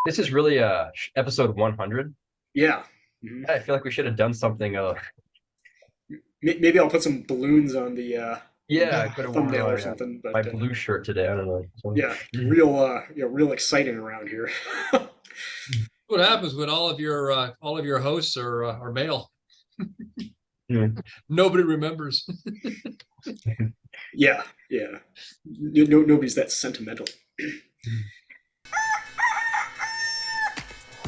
This is really episode 100. Yeah. Mhm. I feel like we should have done something. Maybe I'll put some balloons on Yeah, I the could have wore thumbnail or my something. my But blue shirt today. I don't know. So, yeah, real exciting around here. What happens when all of your hosts are male? mm. Nobody remembers. Yeah, yeah. Nobody's that sentimental.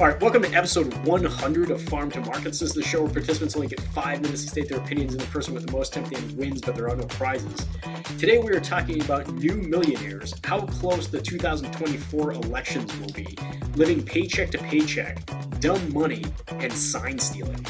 All right, welcome to episode 100 of Farm to Market. This is the show where participants only get 5 minutes to state their opinions, and the person with the most tempting wins, but there are no prizes. Today we are talking about new millionaires, how close the 2024 elections will be, living paycheck to paycheck, dumb money, and sign stealing.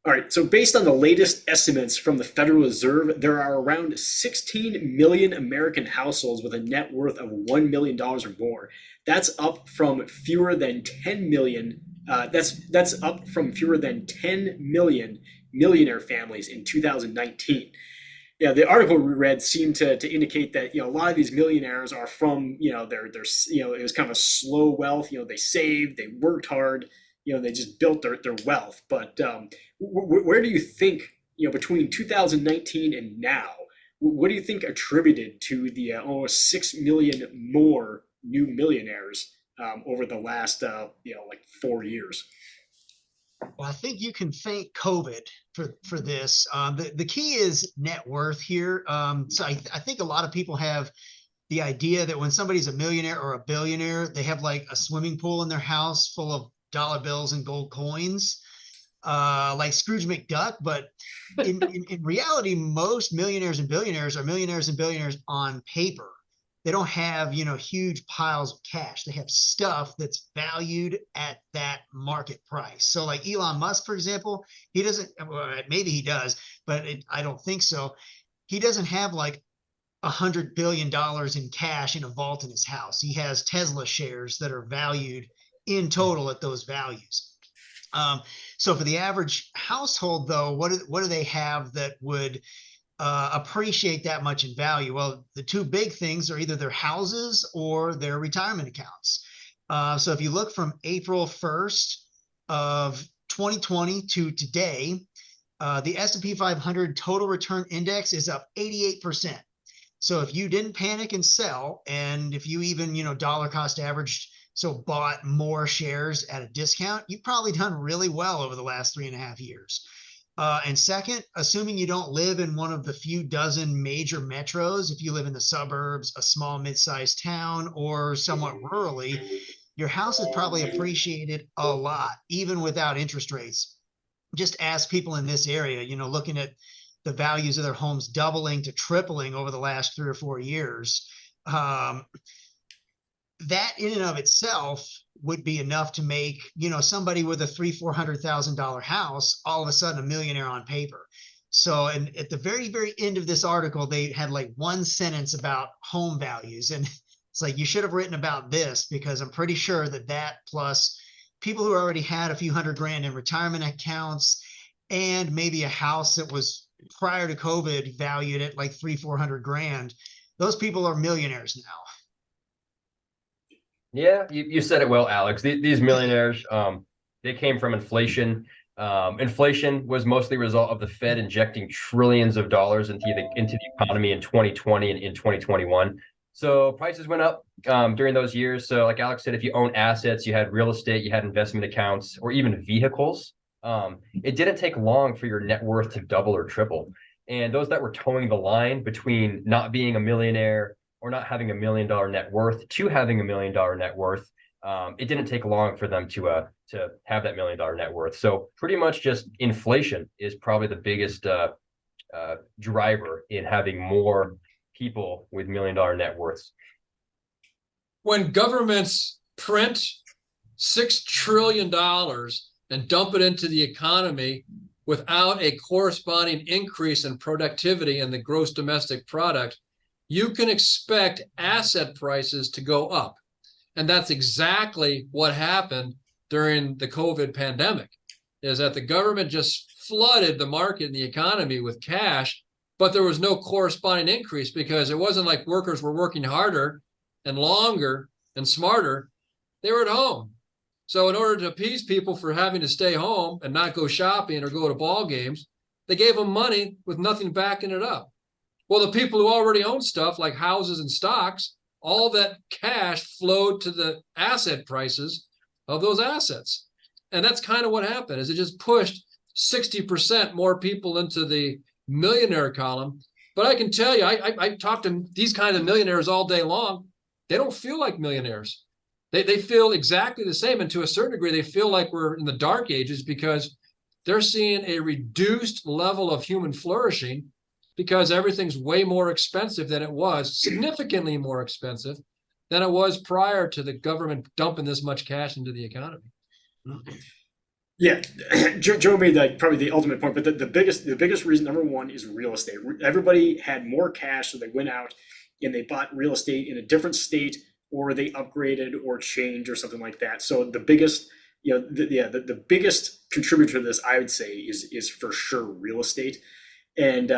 All right, so based on the latest estimates from the Federal Reserve, there are around 16 million American households with a net worth of $1 million or more. That's up from fewer than 10 million. That's up from fewer than 10 million millionaire families in 2019. Yeah, the article we read seemed to indicate that a lot of these millionaires are from their it was kind of a slow wealth. They saved, they worked hard, they just built their wealth. But where do you think between 2019 and now, what do you think attributed to the almost 6 million more new millionaires over the last like 4 years? Well, I think you can thank COVID for this. The key is net worth here. So I think a lot of people have the idea that when somebody's a millionaire or a billionaire, they have like a swimming pool in their house full of dollar bills and gold coins, like Scrooge McDuck. But in reality, most millionaires and billionaires are millionaires and billionaires on paper. They don't have huge piles of cash. They have stuff that's valued at that market price. So like Elon Musk, for example, he doesn't, well, maybe he does, but I don't think so. He doesn't have like $100 billion in cash in a vault in his house. He has Tesla shares that are valued in total at those values. So for the average household, though, what do they have that would appreciate that much in value? Well, the two big things are either their houses or their retirement accounts. So if you look from April 1st of 2020 to today, the S&P 500 total return index is up 88%. So if you didn't panic and sell, and if you even, dollar cost averaged, so bought more shares at a discount, you've probably done really well over the last 3.5 years. And second, assuming you don't live in one of the few dozen major metros, if you live in the suburbs, a small mid-sized town, or somewhat rurally, your house is probably appreciated a lot, even without interest rates. Just ask people in this area, looking at the values of their homes doubling to tripling over the last 3 or 4 years. That in and of itself would be enough to make somebody with a $300,000-$400,000 house all of a sudden a millionaire on paper. So, and at the very end of this article, they had like one sentence about home values, and it's like, you should have written about this, because I'm pretty sure that plus people who already had a few $100,000 in retirement accounts and maybe a house that was prior to COVID valued at like 300,000-400,000, those people are millionaires now. Yeah, you said it well, Alex. These millionaires, they came from inflation. Inflation was mostly a result of the Fed injecting trillions of dollars into the economy in 2020 and in 2021. So prices went up during those years. So like Alex said, if you own assets, you had real estate, you had investment accounts, or even vehicles, it didn't take long for your net worth to double or triple. And those that were towing the line between not being a millionaire or not having $1 million net worth to having $1 million net worth, it didn't take long for them to have that $1 million net worth. So pretty much just inflation is probably the biggest driver in having more people with $1 million net worths. When governments print $6 trillion and dump it into the economy without a corresponding increase in productivity in the gross domestic product, you can expect asset prices to go up. And that's exactly what happened during the COVID pandemic, is that the government just flooded the market and the economy with cash, but there was no corresponding increase, because it wasn't like workers were working harder and longer and smarter, they were at home. So in order to appease people for having to stay home and not go shopping or go to ball games, they gave them money with nothing backing it up. Well, the people who already own stuff like houses and stocks, all that cash flowed to the asset prices of those assets. And that's kind of what happened, is it just pushed 60% more people into the millionaire column. But I can tell you, I talk to these kind of millionaires all day long. They don't feel like millionaires. They feel exactly the same. And to a certain degree, they feel like we're in the dark ages because they're seeing a reduced level of human flourishing because everything's way more expensive than it was, significantly more expensive than it was prior to the government dumping this much cash into the economy. Yeah, Joe made that probably the ultimate point, but the biggest reason, number one, is real estate. Everybody had more cash, so they went out and they bought real estate in a different state, or they upgraded or changed or something like that. So the biggest, the biggest contributor to this, I would say, is for sure real estate. And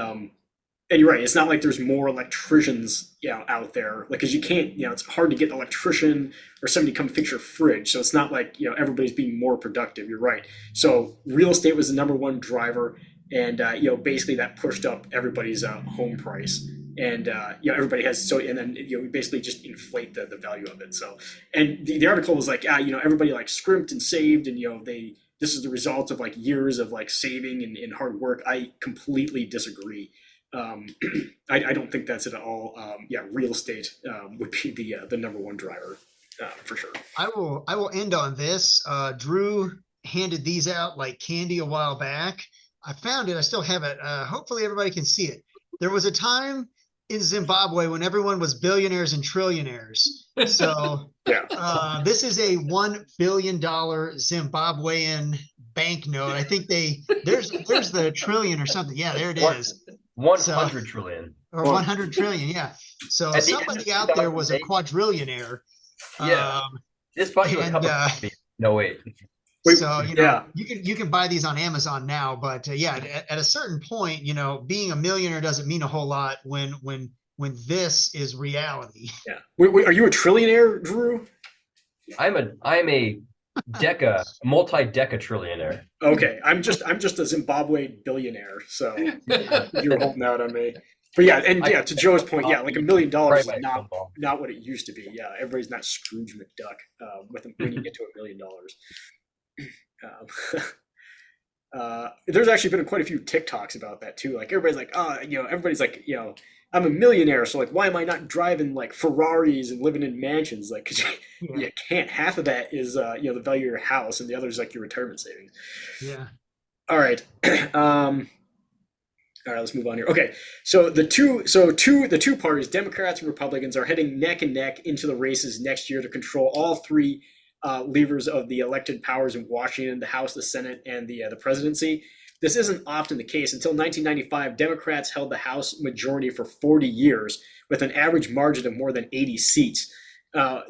you're right, it's not like there's more electricians, out there, like, because you can't, it's hard to get an electrician or somebody to come fix your fridge. So it's not like, everybody's being more productive. You're right. So real estate was the number one driver, and basically that pushed up everybody's home price. And everybody has, so, and then we basically just inflate the value of it. So, and the article was like, everybody like scrimped and saved, and this is the result of like years of like saving and hard work. I completely disagree. I don't think that's at all. Real estate would be the number one driver for sure. I will end on this. Drew handed these out like candy a while back. I found it. I still have it. Hopefully everybody can see it. There was a time in Zimbabwe when everyone was billionaires and trillionaires. So this is a $1 billion Zimbabwean banknote. I think there's the trillion or something. Yeah, there it is. 100 trillion. Or 100 trillion, yeah. So somebody out there was a quadrillionaire. Yeah. This bought you a cup of coffee. No, wait. So you can buy these on Amazon now, but at a certain point, being a millionaire doesn't mean a whole lot when this is reality. Yeah. Wait, are you a trillionaire, Drew? I'm a multi-deca trillionaire. Okay, I'm just a Zimbabwe billionaire. So you're holding out on me. But to Joe's point, like $1 million is not what it used to be. Yeah, everybody's not Scrooge McDuck when you get to $1 million. There's actually been quite a few TikToks about that too. Like everybody's like, everybody's like, I'm a millionaire, so like, why am I not driving like Ferraris and living in mansions? Like, because you can't. Half of that is the value of your house, and the other is like your retirement savings. Yeah. All right. All right, let's move on here. Okay, so the two parties, Democrats and Republicans, are heading neck and neck into the races next year to control all three levers of the elected powers in Washington: the House, the Senate, and the presidency. This isn't often the case. Until 1995, Democrats held the House majority for 40 years with an average margin of more than 80 seats.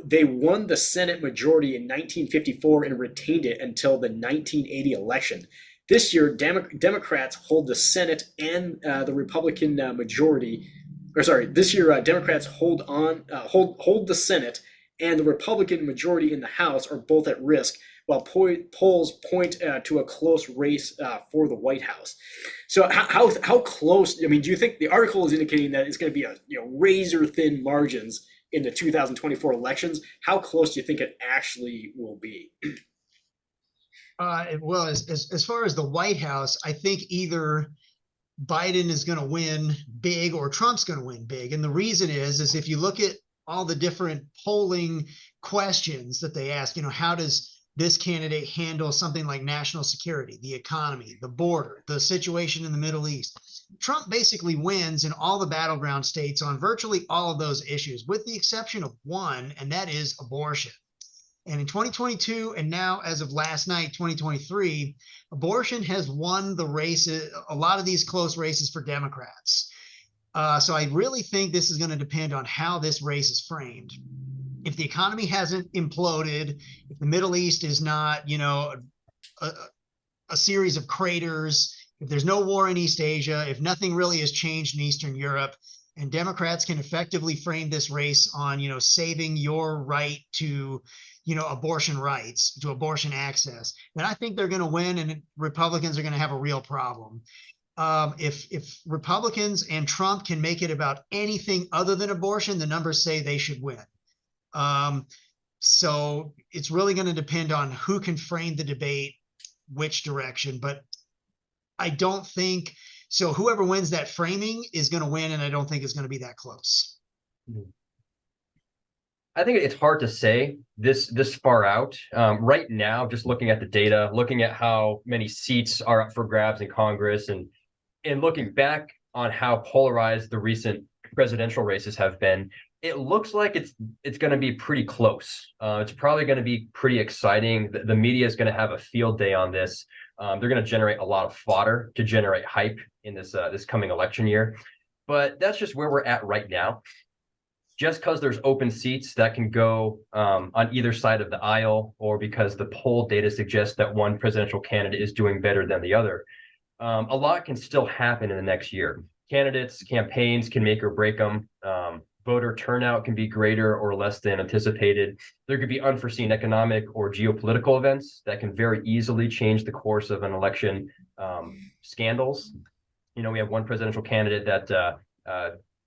They won the Senate majority in 1954 and retained it until the 1980 election. This year, Democrats hold the Senate and the Republican majority. This year, Democrats hold the Senate and the Republican majority in the House are both at risk, while polls point to a close race for the White House. So how close? I mean, do you think the article is indicating that it's going to be a razor thin margins in the 2024 elections? How close do you think it actually will be? Well, as far as the White House, I think either Biden is going to win big or Trump's going to win big, and the reason is if you look at all the different polling questions that they ask, how does this candidate handle something like national security, the economy, the border, the situation in the Middle East? Trump basically wins in all the battleground states on virtually all of those issues, with the exception of one, and that is abortion. And in 2022, and now as of last night, 2023, abortion has won the races, a lot of these close races for Democrats. So I really think this is going to depend on how this race is framed. If the economy hasn't imploded, if the Middle East is not, a series of craters, if there's no war in East Asia, if nothing really has changed in Eastern Europe, and Democrats can effectively frame this race on, saving your right to, abortion rights, to abortion access, then I think they're going to win, and Republicans are going to have a real problem. If Republicans and Trump can make it about anything other than abortion, the numbers say they should win. So it's really going to depend on who can frame the debate, which direction. But I don't think so. Whoever wins that framing is going to win, and I don't think it's going to be that close. I think it's hard to say this far out. Right now, just looking at the data, looking at how many seats are up for grabs in Congress, and looking back on how polarized the recent presidential races have been, it looks like it's going to be pretty close. It's probably going to be pretty exciting. The media is going to have a field day on this. They're going to generate a lot of fodder to generate hype in this coming election year. But that's just where we're at right now. Just because there's open seats that can go on either side of the aisle, or because the poll data suggests that one presidential candidate is doing better than the other, a lot can still happen in the next year. Candidates, campaigns can make or break them. Voter turnout can be greater or less than anticipated. There could be unforeseen economic or geopolitical events that can very easily change the course of an election. Scandals. We have one presidential candidate that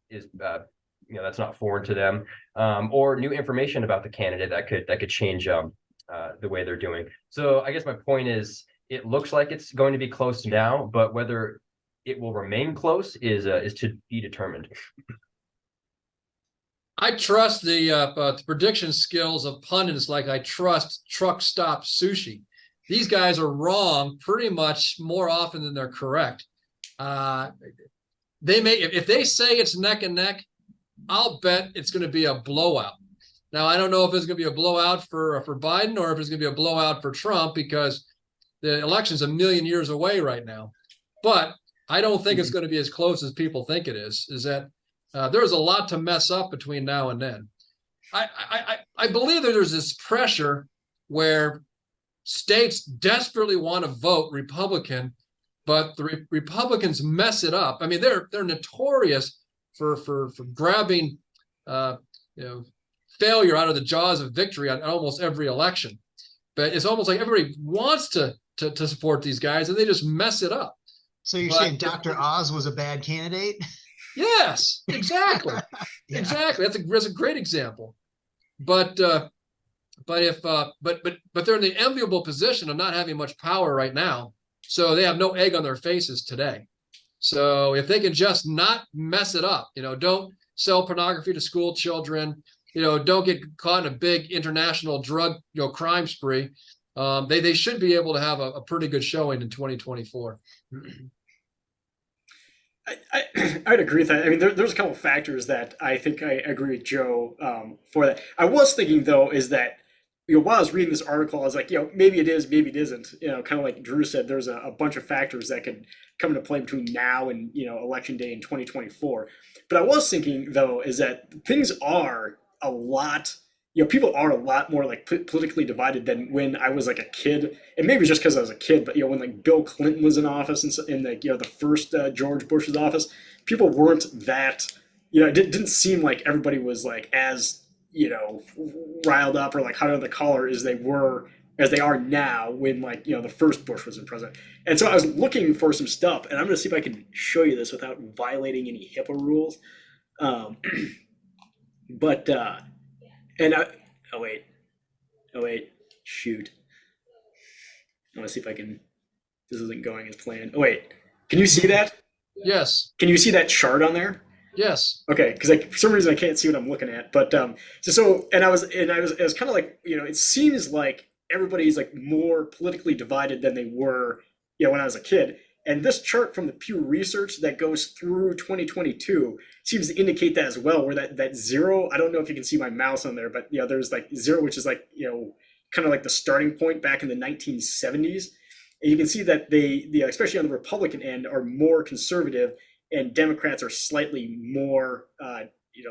is that's not foreign to them, or new information about the candidate that could change the way they're doing. So I guess my point is, it looks like it's going to be close now, but whether it will remain close is to be determined. I trust the prediction skills of pundits like I trust Truck Stop Sushi. These guys are wrong pretty much more often than they're correct. They may, if they say it's neck and neck, I'll bet it's going to be a blowout. Now, I don't know if it's going to be a blowout for Biden, or if it's going to be a blowout for Trump, because the election's a million years away right now. But I don't think it's going to be as close as people think it is. That there's a lot to mess up between now and then. I believe that there's this pressure where states desperately want to vote Republican, but the Republicans mess it up. I mean, they're notorious for grabbing failure out of the jaws of victory on almost every election. But it's almost like everybody wants to support these guys, and they just mess it up. So you're saying Dr. Oz was a bad candidate? Yes, exactly. Yeah. Exactly. That's a great example. But they're in the enviable position of not having much power right now. So they have no egg on their faces today. So if they can just not mess it up, don't sell pornography to school children, don't get caught in a big international drug, crime spree, they should be able to have a pretty good showing in 2024. I'd agree with that. I mean, there's a couple of factors that I think I agree with Joe for that. I was thinking, though, is that while I was reading this article, I was like, maybe it is, maybe it isn't. Kind of like Drew said, there's a bunch of factors that could come into play between now and election day in 2024. But I was thinking, though, is that things are a lot. People are a lot more like politically divided than when I was like a kid, and maybe just because I was a kid. But when like Bill Clinton was in office, and in like the first George Bush's office, people weren't that. It didn't seem like everybody was like as riled up or like hot on the collar as they are now when like the first Bush was in president. And so I was looking for some stuff, and I'm going to see if I can show you this without violating any HIPAA rules. Shoot. I want to see if I can. This isn't going as planned. Oh wait, can you see that? Yes. Can you see that chart on there? Yes. Okay, because for some reason I can't see what I'm looking at. But I was kind of like, it seems like everybody's like more politically divided than they were when I was a kid. And this chart from the Pew Research that goes through 2022 seems to indicate that as well, where that zero, I don't know if you can see my mouse on there, but there's like zero, which is like, kind of like the starting point back in the 1970s. And you can see that they especially on the Republican end, are more conservative, and Democrats are slightly more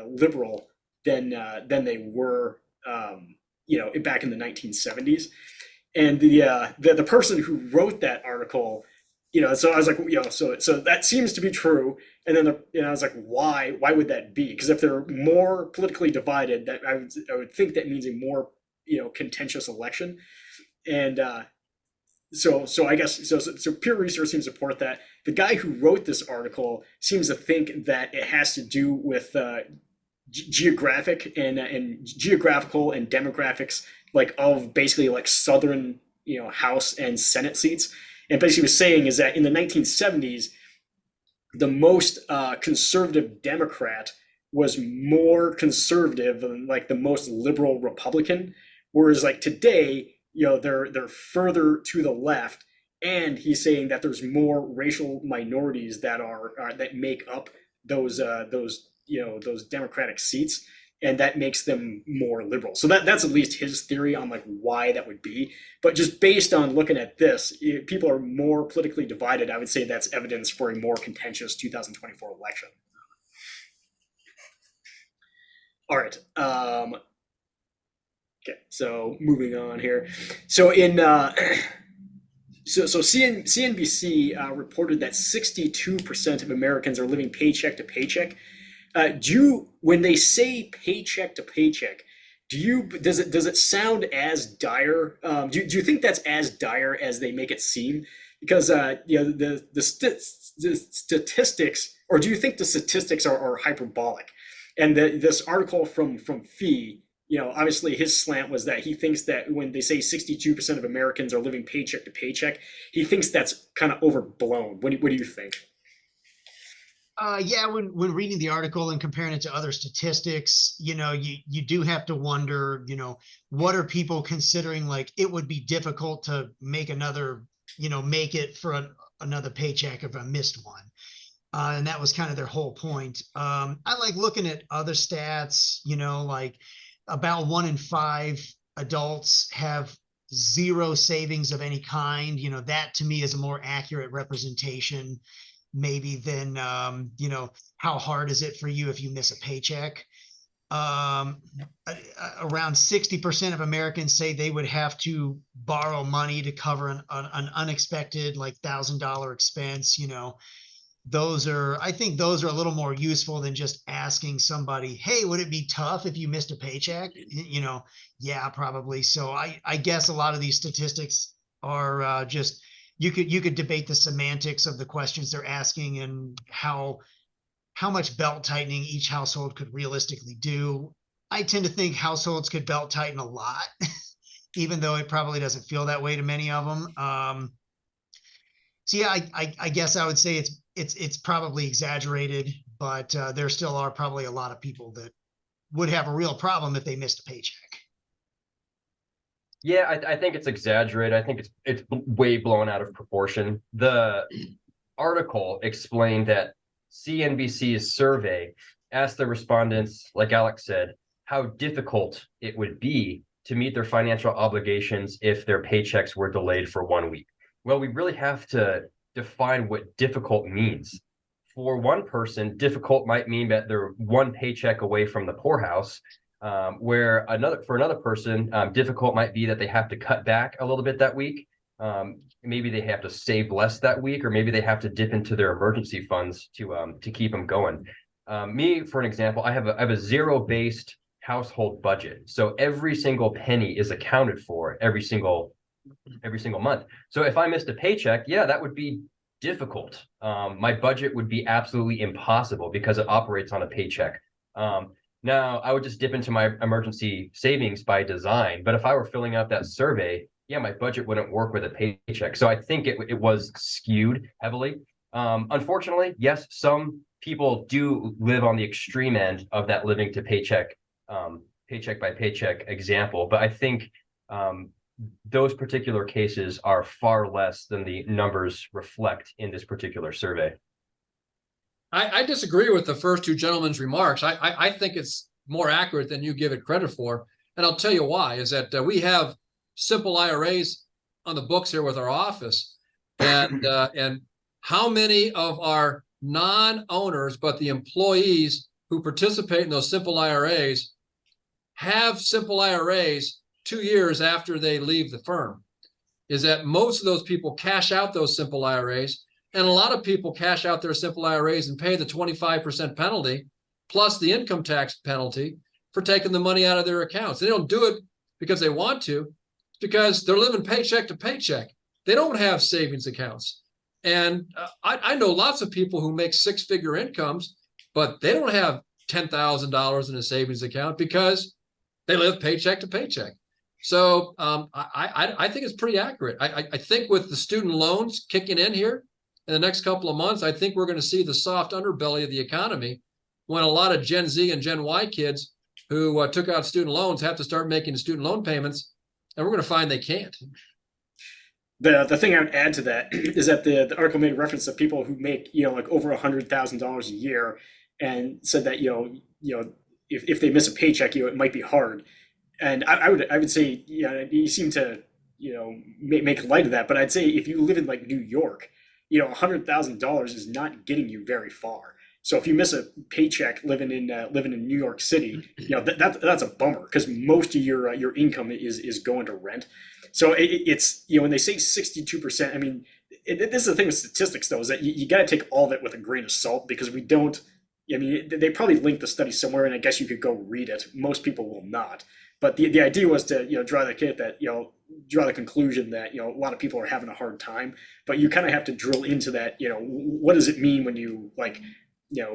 liberal than they were back in the 1970s. And the person who wrote that article So I was like, so that seems to be true. And then, I was like, why would that be? Because if they're more politically divided, that I would think that means a more, contentious election. And so I guess so peer research seems to support that. The guy who wrote this article seems to think that it has to do with geographical and demographics, like of basically like Southern, House and Senate seats. And basically was saying is that in the 1970s, the most conservative Democrat was more conservative than like the most liberal Republican, whereas like today, they're further to the left. And he's saying that there's more racial minorities that that make up those Democratic seats, and that makes them more liberal. So that's at least his theory on like why that would be. But just based on looking at this, people are more politically divided. I would say that's evidence for a more contentious 2024 election. All right. Okay. So moving on here. So CNBC reported that 62% of Americans are living paycheck to paycheck. When they say paycheck to paycheck, does it sound as dire? Do you think that's as dire as they make it seem? Because the statistics, or do you think the statistics are hyperbolic? And this article from Fee, obviously his slant was that he thinks that when they say 62% of Americans are living paycheck to paycheck, he thinks that's kind of overblown. What do you think? Yeah, when reading the article and comparing it to other statistics, you do have to wonder, what are people considering? Like, it would be difficult to make make it for another paycheck if I missed one. And that was kind of their whole point. I like looking at other stats, like about 1 in 5 adults have zero savings of any kind. That to me is a more accurate representation maybe than how hard is it for you if you miss a paycheck. Around 60% of Americans say they would have to borrow money to cover an unexpected like $1,000 expense. I think those are a little more useful than just asking somebody, hey, would it be tough if you missed a paycheck? Yeah, probably. So I guess a lot of these statistics are just, you could debate the semantics of the questions they're asking and how much belt tightening each household could realistically do. I tend to think households could belt tighten a lot, even though it probably doesn't feel that way to many of them. So yeah, I guess I would say it's probably exaggerated, but there still are probably a lot of people that would have a real problem if they missed a paycheck. Yeah, I think it's exaggerated. I think it's way blown out of proportion. The article explained that CNBC's survey asked the respondents, like Alex said, how difficult it would be to meet their financial obligations if their paychecks were delayed for 1 week. Well, we really have to define what difficult means. For one person, difficult might mean that they're one paycheck away from the poorhouse. For another person, difficult might be that they have to cut back a little bit that week. Maybe they have to save less that week, or maybe they have to dip into their emergency funds to keep them going. Me, for an example, I have a zero-based household budget, so every single penny is accounted for every single month. So if I missed a paycheck, yeah, that would be difficult. My budget would be absolutely impossible because it operates on a paycheck. Now, I would just dip into my emergency savings by design. But if I were filling out that survey, yeah, my budget wouldn't work with a paycheck. So I think it was skewed heavily. Unfortunately, yes, some people do live on the extreme end of that living to paycheck by paycheck example. But I think those particular cases are far less than the numbers reflect in this particular survey. I disagree with the first two gentlemen's remarks. I think it's more accurate than you give it credit for. And I'll tell you why, is that we have simple IRAs on the books here with our office. And how many of our non-owners, but the employees who participate in those simple IRAs have simple IRAs 2 years after they leave the firm? is that most of those people cash out those simple IRAs, and a lot of people cash out their simple IRAs and pay the 25% penalty plus the income tax penalty for taking the money out of their accounts. They don't do it because they want to, it's because they're living paycheck to paycheck. They don't have savings accounts. And I know lots of people who make six-figure incomes, but they don't have $10,000 in a savings account because they live paycheck to paycheck. So I think it's pretty accurate. I think with the student loans kicking in here in the next couple of months, I think we're going to see the soft underbelly of the economy when a lot of Gen Z and Gen Y kids who took out student loans have to start making student loan payments, and we're going to find they can't. The thing I would add to that is that the article made reference to people who make, like over $100,000 a year, and said that, if they miss a paycheck, it might be hard. And I would say, you seem to, make light of that, but I'd say if you live in like New York, $100,000 is not getting you very far. So if you miss a paycheck living in New York City, that's a bummer, because most of your income is going to rent. So it's when they say 62%, I mean, this is the thing with statistics though, is that you got to take all of it with a grain of salt, because we don't. I mean, they probably linked the study somewhere, and I guess you could go read it. Most people will not. But the idea was to draw the conclusion that a lot of people are having a hard time. But you kind of have to drill into that. What does it mean when you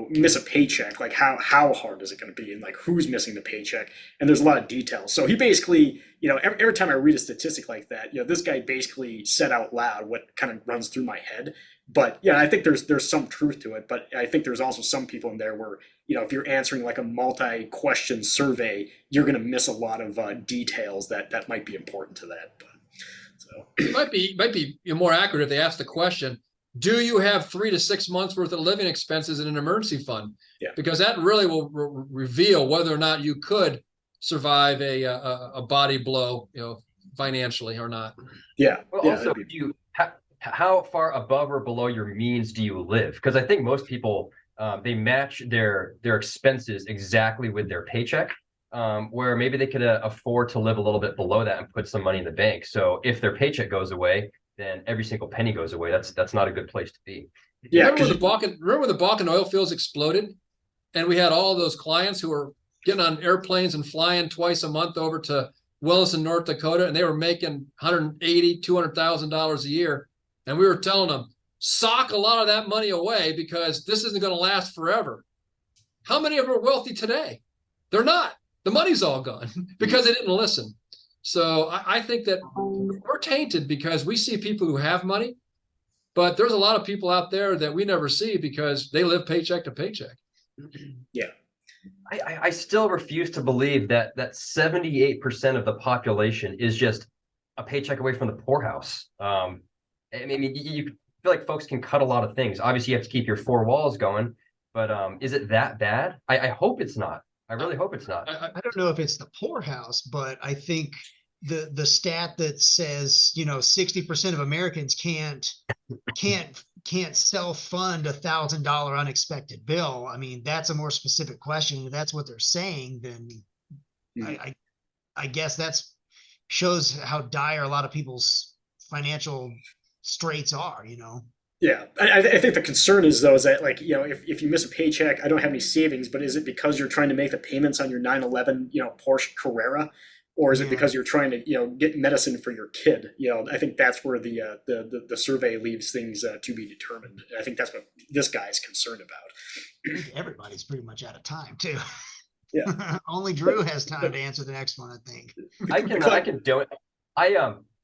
miss a paycheck? Like how hard is it going to be, and like who's missing the paycheck? And there's a lot of details. So he basically, every time I read a statistic like that, this guy basically said out loud what kind of runs through my head. But yeah, I think there's some truth to it. But I think there's also some people in there where, if you're answering like a multi-question survey, you're going to miss a lot of details that might be important to that. But, so it might be more accurate if they ask the question, do you have 3 to 6 months worth of living expenses in an emergency fund? Yeah. Because that really will reveal whether or not you could survive a body blow, financially or not. Yeah. Well, yeah, also, how far above or below your means do you live? Because I think most people, they match their expenses exactly with their paycheck, where maybe they could afford to live a little bit below that and put some money in the bank. So if their paycheck goes away, then every single penny goes away. That's not a good place to be. Yeah. Remember when the Balkan oil fields exploded, and we had all those clients who were getting on airplanes and flying twice a month over to Williston, North Dakota, and they were making $180,000, $200,000 a year. And we were telling them, sock a lot of that money away because this isn't going to last forever. How many of them are wealthy today? They're not. The money's all gone because they didn't listen. So I think that we're tainted because we see people who have money, but there's a lot of people out there that we never see because they live paycheck to paycheck. Yeah. I still refuse to believe that 78% of the population is just a paycheck away from the poorhouse. I mean, you feel like folks can cut a lot of things. Obviously, you have to keep your four walls going, but is it that bad? I hope it's not. I really hope it's not. I don't know if it's the poorhouse, but I think the stat that says 60% of Americans can't self-fund $1,000 unexpected bill. I mean, that's a more specific question. If that's what they're saying, then I guess that's shows how dire a lot of people's financial straits are. Yeah, I think the concern is though is that if you miss a paycheck, I don't have any savings, but is it because you're trying to make the payments on your 911 Porsche Carrera, or is it because you're trying to get medicine for your kid? I think that's where the survey leaves things to be determined. I think that's what this guy is concerned about. I think everybody's pretty much out of time too. Yeah, only Drew has time to answer the next one. I think I can do it.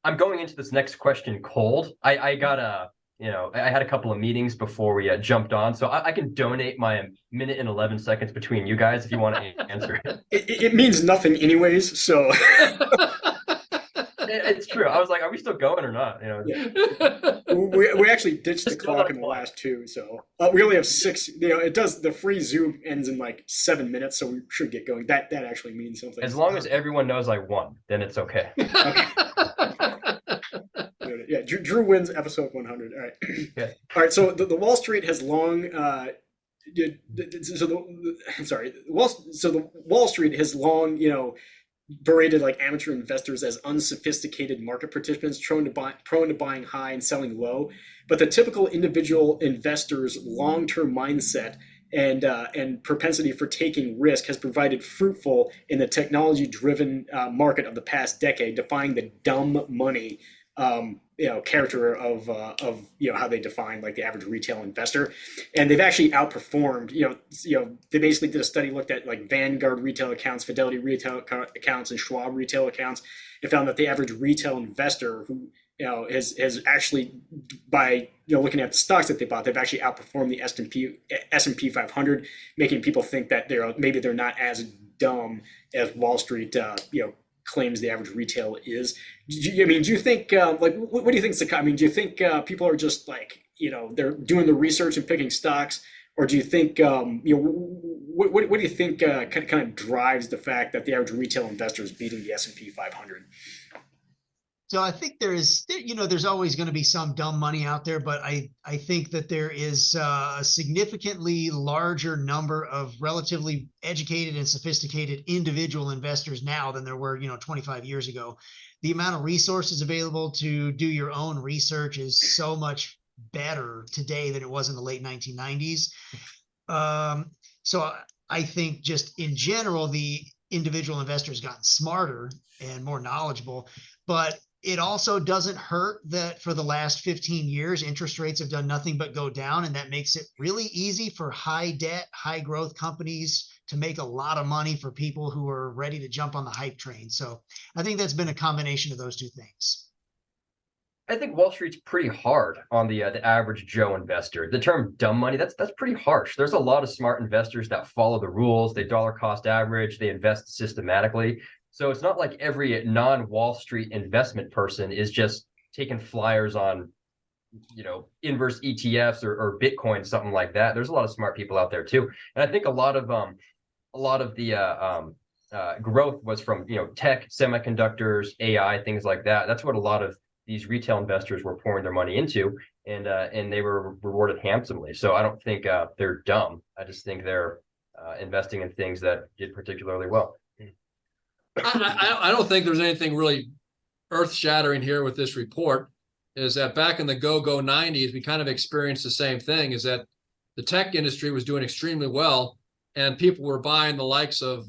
I'm going into this next question cold. I got I had a couple of meetings before we jumped on, so I can donate my minute and 11 seconds between you guys if you want to answer it. It means nothing anyways, so. It's true. I was like, are we still going or not? Yeah. We actually ditched the clock in the last two, so we only have 6. It does. The free Zoom ends in like 7 minutes, so we should get going. That actually means something. As long as everyone knows I won, then it's okay. Okay. Yeah, Drew wins episode 100. All right. Okay. All right. So the Wall Street has long. The Wall Street has long, berated like amateur investors as unsophisticated market participants, prone to buying high and selling low. But the typical individual investor's long-term mindset and propensity for taking risk has provided fruitful in the technology-driven market of the past decade, defying the dumb money character of how they define like the average retail investor. And they've actually outperformed. They basically did a study, looked at like Vanguard retail accounts, Fidelity retail accounts, and Schwab retail accounts, and found that the average retail investor who has actually, by looking at the stocks that they bought, they've actually outperformed the S&P 500, making people think that they're not as dumb as Wall Street claims the average retail is. Do you think what do you think? Do you think people are just like they're doing the research and picking stocks, or do you think what do you think kind of drives the fact that the average retail investor is beating the S&P 500? So I think there's always going to be some dumb money out there, but I think that there is a significantly larger number of relatively educated and sophisticated individual investors now than there were, 25 years ago. The amount of resources available to do your own research is so much better today than it was in the late 1990s. So I think just in general, the individual investors gotten smarter and more knowledgeable, but it also doesn't hurt that for the last 15 years, interest rates have done nothing but go down. And that makes it really easy for high debt, high growth companies to make a lot of money for people who are ready to jump on the hype train. So I think that's been a combination of those two things. I think Wall Street's pretty hard on the average Joe investor. The term dumb money, that's pretty harsh. There's a lot of smart investors that follow the rules. They dollar cost average, they invest systematically. So it's not like every non-Wall Street investment person is just taking flyers on, inverse ETFs or Bitcoin, something like that. There's a lot of smart people out there too. And I think a lot of the growth was from, tech, semiconductors, AI, things like that. That's what a lot of these retail investors were pouring their money into, and they were rewarded handsomely. So I don't think they're dumb. I just think they're investing in things that did particularly well. I don't think there's anything really earth-shattering here with this report. Is that back in the go-go 90s, we kind of experienced the same thing, is that the tech industry was doing extremely well, and people were buying the likes of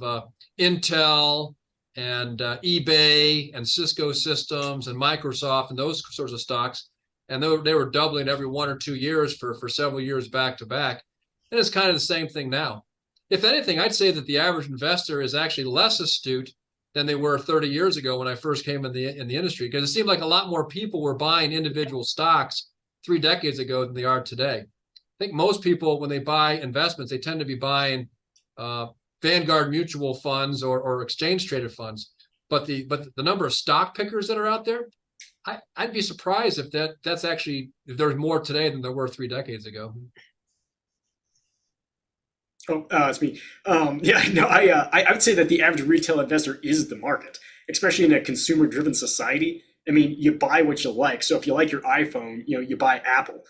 Intel and eBay and Cisco Systems and Microsoft and those sorts of stocks. And they were doubling every 1 or 2 years for several years back to back. And it's kind of the same thing now. If anything, I'd say that the average investor is actually less astute than they were 30 years ago when I first came in the industry, because it seemed like a lot more people were buying individual stocks 3 decades ago than they are today. I think most people, when they buy investments, they tend to be buying Vanguard mutual funds or exchange traded funds. But the number of stock pickers that are out there, I'd be surprised if if there's more today than there were 3 decades ago. Oh, it's me. I would say that the average retail investor is the market, especially in a consumer-driven society. You buy what you like. So if you like your iPhone, you buy Apple.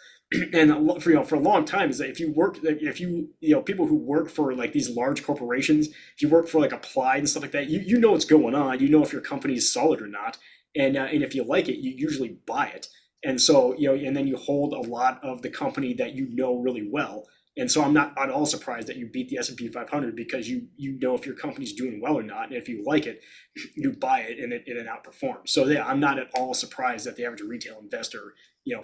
And for a long time, is that if people who work for like these large corporations, if you work for like Applied and stuff like that, you know what's going on. You know if your company is solid or not, and if you like it, you usually buy it. And so and then you hold a lot of the company that you know really well. And so I'm not at all surprised that you beat the S&P 500, because you know if your company's doing well or not, and if you like it, you buy it and it outperforms. So yeah, I'm not at all surprised that the average retail investor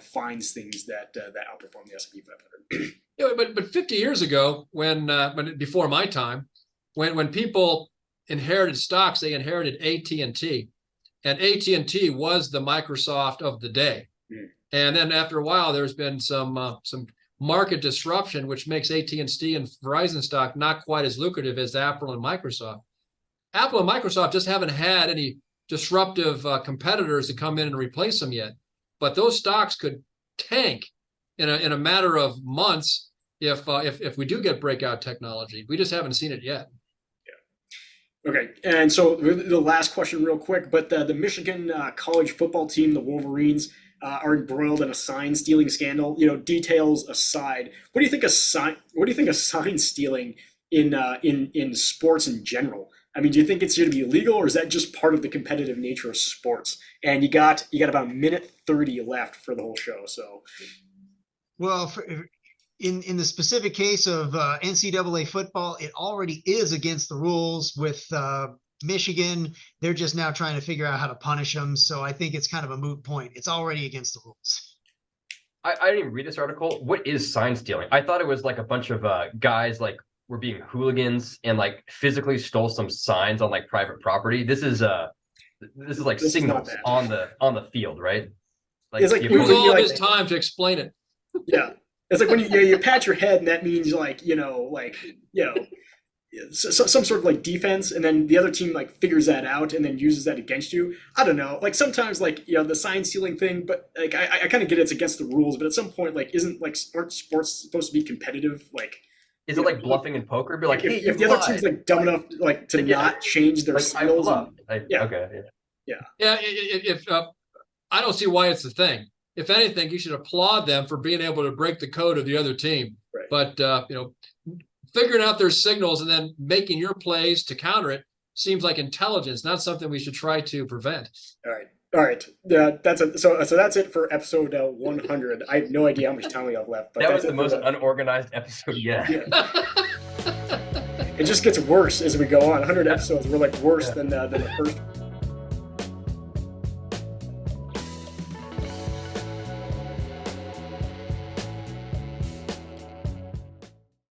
finds things that outperform the S&P 500. Yeah, but 50 years ago, when before my time, when people inherited stocks, they inherited AT&T, and AT&T was the Microsoft of the day. Mm. And then after a while, there's been some market disruption, which makes AT&T and Verizon stock not quite as lucrative as Apple and Microsoft. Apple and Microsoft just haven't had any disruptive competitors to come in and replace them yet. But those stocks could tank in a matter of months if we do get breakout technology. We just haven't seen it yet. Yeah. Okay, and so the last question real quick, but the Michigan college football team, the Wolverines, are embroiled in a sign stealing scandal. Details aside, what do you think of sign stealing in sports in general? I mean, do you think it's going to be illegal, or is that just part of the competitive nature of sports? And you got about a minute 30 left for the whole show. So, Well, in the specific case of NCAA football, it already is against the rules with Michigan. They're just now trying to figure out how to punish them. So I think it's kind of a moot point. It's already against the rules. I didn't even read this article. What is sign stealing? I thought it was like a bunch of guys like were being hooligans and like physically stole some signs on like private property. This is like This is not signals bad. on the field, right? It's like the when Use you, all of like- his time to explain it. yeah, it's like when you pat your head, and that means some sort of like defense, and then the other team like figures that out and then uses that against you. I don't know. Like sometimes like the sign stealing thing, but like I kind of get it's against the rules, but at some point like aren't sports supposed to be competitive? Like is it like bluffing in poker? Be like, hey, if the other team's like dumb enough like to not change their like I signals, bluff. yeah. Okay. Yeah, if I don't see why it's the thing. If anything, you should applaud them for being able to break the code of the other team. Right. But figuring out their signals and then making your plays to counter it seems like intelligence, not something we should try to prevent. All right. Yeah, that's it. So that's it for episode 100. I have no idea how much time we have left. But That that's was the it for most unorganized episode yet. It just gets worse as we go on. 100 episodes, we're like worse than the first